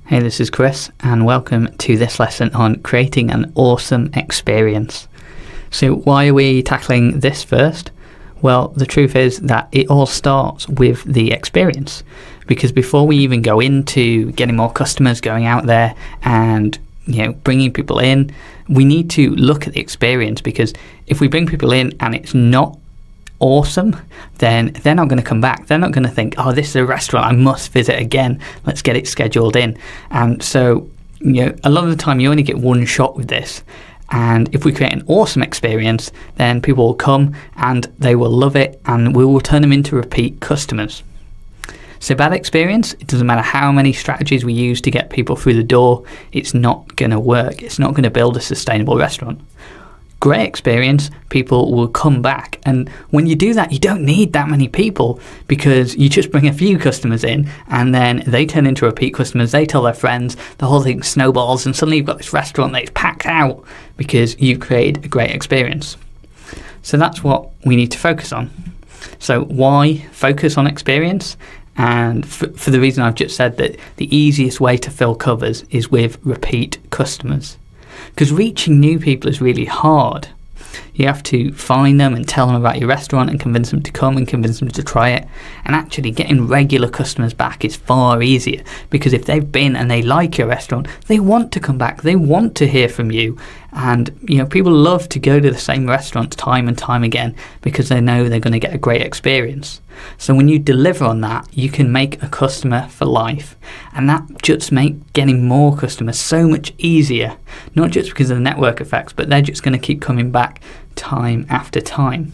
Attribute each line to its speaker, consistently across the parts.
Speaker 1: Hey, this is Chris, and welcome to this lesson on creating an awesome experience. So why are we tackling this first? Well, the truth is that it all starts with the experience, because before we even go into getting more customers, going out there and bringing people in, we need to look at the experience, because if we bring people in and it's not awesome, then they're not going to come back. They're not going to think, oh, this is a restaurant I must visit again, let's get it scheduled in. And so a lot of the time you only get one shot with this, and if we create an awesome experience, then people will come and they will love it, and we will turn them into repeat customers. So bad experience, it doesn't matter how many strategies we use to get people through the door, it's not going to work. It's not going to build a sustainable restaurant. Great experience, people will come back, and when you do that, you don't need that many people, because you just bring a few customers in and then they turn into repeat customers, they tell their friends, the whole thing snowballs, and suddenly you've got this restaurant that's packed out because you've created a great experience. So that's what we need to focus on. So why focus on experience? And for the reason I've just said, that the easiest way to fill covers is with repeat customers. Because reaching new people is really hard. You have to find them and tell them about your restaurant and convince them to come and convince them to try it. And actually getting regular customers back is far easier, because if they've been and they like your restaurant, they want to come back, they want to hear from you. And people love to go to the same restaurants time and time again because they know they're going to get a great experience. So when you deliver on that, you can make a customer for life, and that just makes getting more customers so much easier, not just because of the network effects, but they're just going to keep coming back time after time.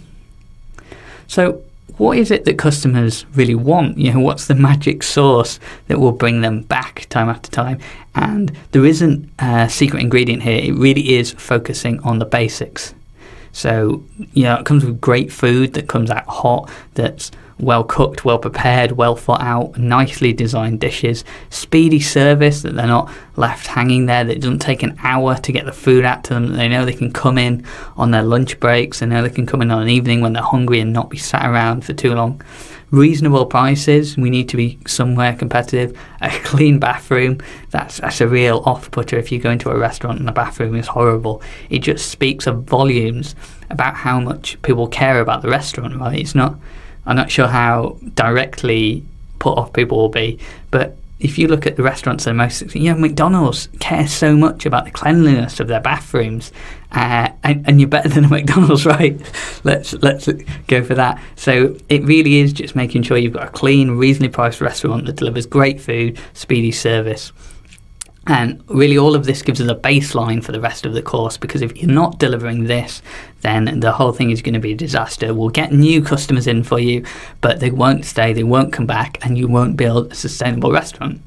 Speaker 1: So what is it that customers really want? What's the magic sauce that will bring them back time after time? And there isn't a secret ingredient here. It really is focusing on the basics. So, it comes with great food that comes out hot, that's well cooked, well prepared, well thought out, nicely designed dishes, speedy service, that they're not left hanging there, that it doesn't take an hour to get the food out to them, that they know they can come in on their lunch breaks, they know they can come in on an evening when they're hungry and not be sat around for too long. Reasonable prices, we need to be somewhere competitive. A clean bathroom, that's a real off-putter. If you go into a restaurant and the bathroom is horrible, it just speaks of volumes about how much people care about the restaurant, right? I'm not sure how directly put off people will be, but if you look at the restaurants that are most successful, McDonald's cares so much about the cleanliness of their bathrooms, and you're better than a McDonald's, right? Let's go for that. So it really is just making sure you've got a clean, reasonably priced restaurant that delivers great food, speedy service. And really all of this gives us a baseline for the rest of the course, because if you're not delivering this, then the whole thing is going to be a disaster. We'll get new customers in for you, but they won't stay, they won't come back, and you won't build a sustainable restaurant.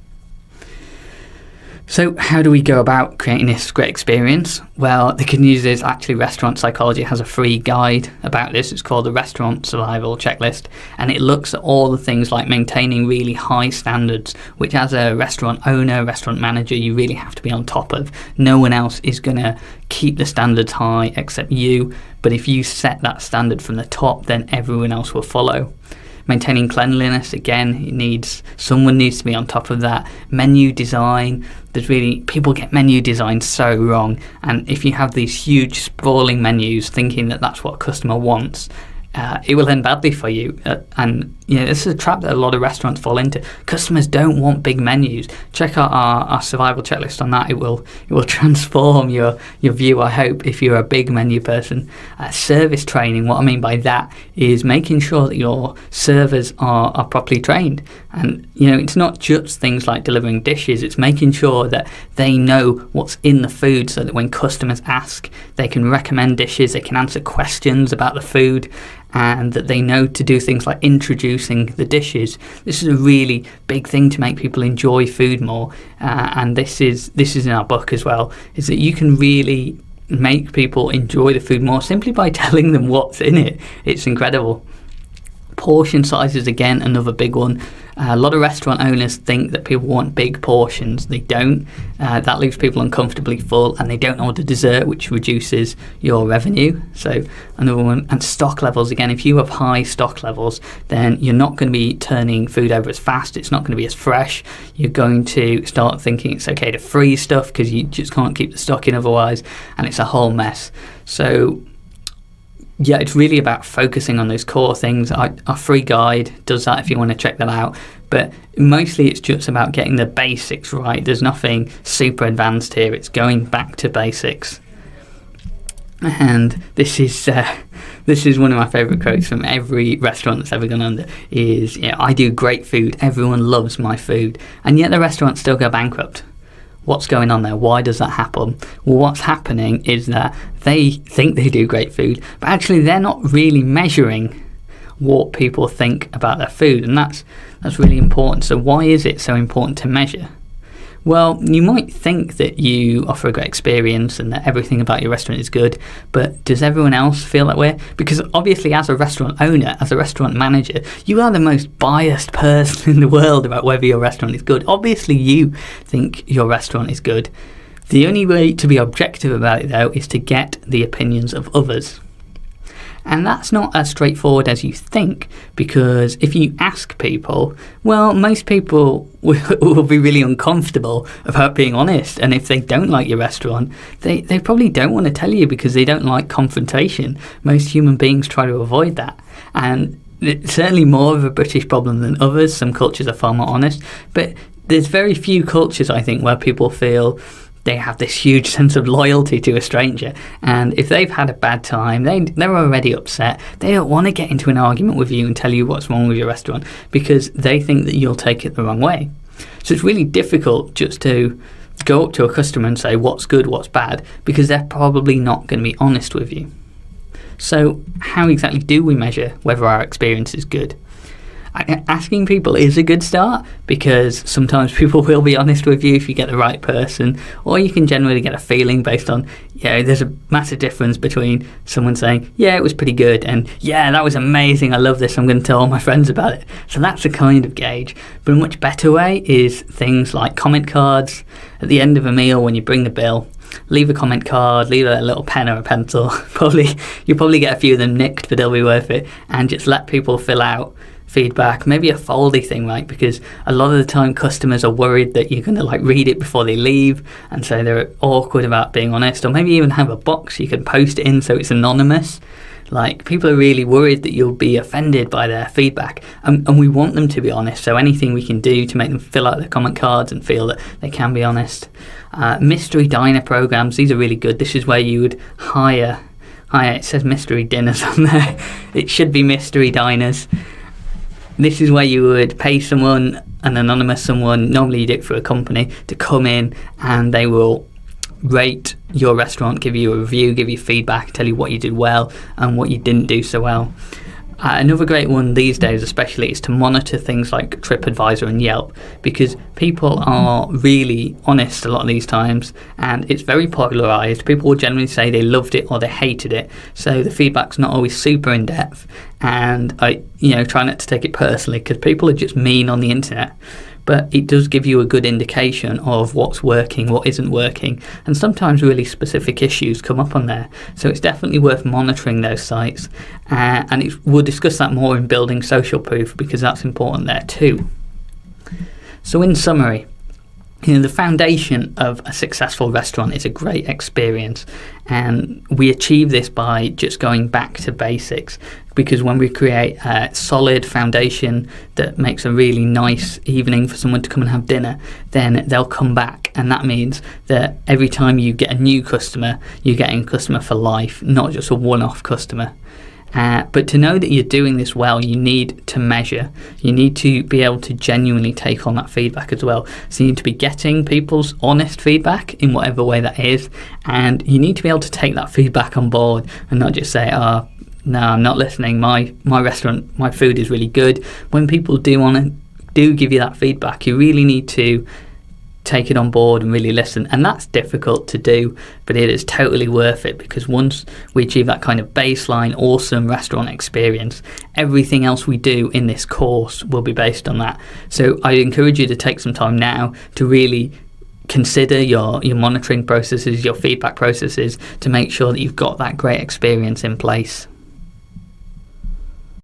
Speaker 1: So how do we go about creating this great experience? Well, the good news is actually Restaurant Psychology has a free guide about this. It's called the Restaurant Survival Checklist, and it looks at all the things like maintaining really high standards, which as a restaurant owner, restaurant manager, you really have to be on top of. No one else is going to keep the standards high except you, but if you set that standard from the top, then everyone else will follow. Maintaining cleanliness, again, someone needs to be on top of that. Menu design, people get menu design so wrong, and if you have these huge sprawling menus thinking that that's what a customer wants, it will end badly for you. And this is a trap that a lot of restaurants fall into. Customers don't want big menus. Check out our survival checklist on that. It will transform your view, I hope, if you're a big menu person. Service training, what I mean by that is making sure that your servers are properly trained. And it's not just things like delivering dishes, it's making sure that they know what's in the food, so that when customers ask, they can recommend dishes, they can answer questions about the food, and that they know to do things like introducing the dishes. This is a really big thing to make people enjoy food more, and this is in our book as well, is that you can really make people enjoy the food more simply by telling them what's in it. It's incredible. Portion size is again another big one. A lot of restaurant owners think that people want big portions. They don't. That leaves people uncomfortably full, and they don't order dessert, which reduces your revenue. So another one. And stock levels, again, if you have high stock levels, then you're not going to be turning food over as fast. It's not going to be as fresh. You're going to start thinking it's okay to freeze stuff because you just can't keep the stock in otherwise, and it's a whole mess. So yeah, it's really about focusing on those core things. Our free guide does that if you want to check that out. But mostly it's just about getting the basics right. There's nothing super advanced here. It's going back to basics. And this is one of my favourite quotes from every restaurant that's ever gone under is, I do great food. Everyone loves my food. And yet the restaurants still go bankrupt. What's going on there? Why does that happen? Well, what's happening is that they think they do great food, but actually they're not really measuring what people think about their food, and that's really important. So why is it so important to measure? Well, you might think that you offer a great experience and that everything about your restaurant is good, but does everyone else feel that way? Because obviously as a restaurant owner, as a restaurant manager, you are the most biased person in the world about whether your restaurant is good. Obviously you think your restaurant is good. The only way to be objective about it, though, is to get the opinions of others. And that's not as straightforward as you think, because if you ask people, well, most people will be really uncomfortable about being honest. And if they don't like your restaurant, they probably don't want to tell you because they don't like confrontation. Most human beings try to avoid that. And it's certainly more of a British problem than others. Some cultures are far more honest. But there's very few cultures, I think, where people feel they have this huge sense of loyalty to a stranger, and if they've had a bad time, they're already upset. They don't want to get into an argument with you and tell you what's wrong with your restaurant because they think that you'll take it the wrong way. So it's really difficult just to go up to a customer and say what's good, what's bad, because they're probably not going to be honest with you. So how exactly do we measure whether our experience is good? Asking people is a good start, because sometimes people will be honest with you if you get the right person, or you can generally get a feeling based on, there's a massive difference between someone saying, it was pretty good, and that was amazing, I love this, I'm going to tell all my friends about it. So that's a kind of gauge. But a much better way is things like comment cards. At the end of a meal, when you bring the bill, leave a comment card, leave a little pen or a pencil. You'll probably get a few of them nicked, but they'll be worth it. And just let people fill out feedback, maybe a foldy thing, right? Because a lot of the time customers are worried that you're going to read it before they leave, and so they're awkward about being honest. Or maybe even have a box you can post it in so it's anonymous. People are really worried that you'll be offended by their feedback, and we want them to be honest, so anything we can do to make them fill out their comment cards and feel that they can be honest. Mystery diner programs, these are really good. This is where you would hire, it says mystery dinners on there, it should be mystery diners. This is where you would pay someone, an anonymous someone, normally you do it for a company, to come in, and they will rate your restaurant, give you a review, give you feedback, tell you what you did well and what you didn't do so well. Another great one these days especially is to monitor things like TripAdvisor and Yelp, because people are really honest a lot of these times, and it's very polarised. People will generally say they loved it or they hated it, so the feedback's not always super in depth, and I try not to take it personally because people are just mean on the internet. But it does give you a good indication of what's working, what isn't working, and sometimes really specific issues come up on there. So it's definitely worth monitoring those sites, and we'll discuss that more in building social proof, because that's important there too. So in summary, the foundation of a successful restaurant is a great experience, and we achieve this by just going back to basics, because when we create a solid foundation that makes a really nice evening for someone to come and have dinner, then they'll come back, and that means that every time you get a new customer, you're getting a customer for life, not just a one-off customer. But to know that you're doing this well, you need to measure. You need to be able to genuinely take on that feedback as well. So you need to be getting people's honest feedback in whatever way that is, and you need to be able to take that feedback on board and not just say, no, I'm not listening, my restaurant, my food is really good. When people do give you that feedback, you really need to take it on board and really listen. And that's difficult to do, but it is totally worth it, because once we achieve that kind of baseline awesome restaurant experience, everything else we do in this course will be based on that. So I encourage you to take some time now to really consider your monitoring processes, your feedback processes, to make sure that you've got that great experience in place.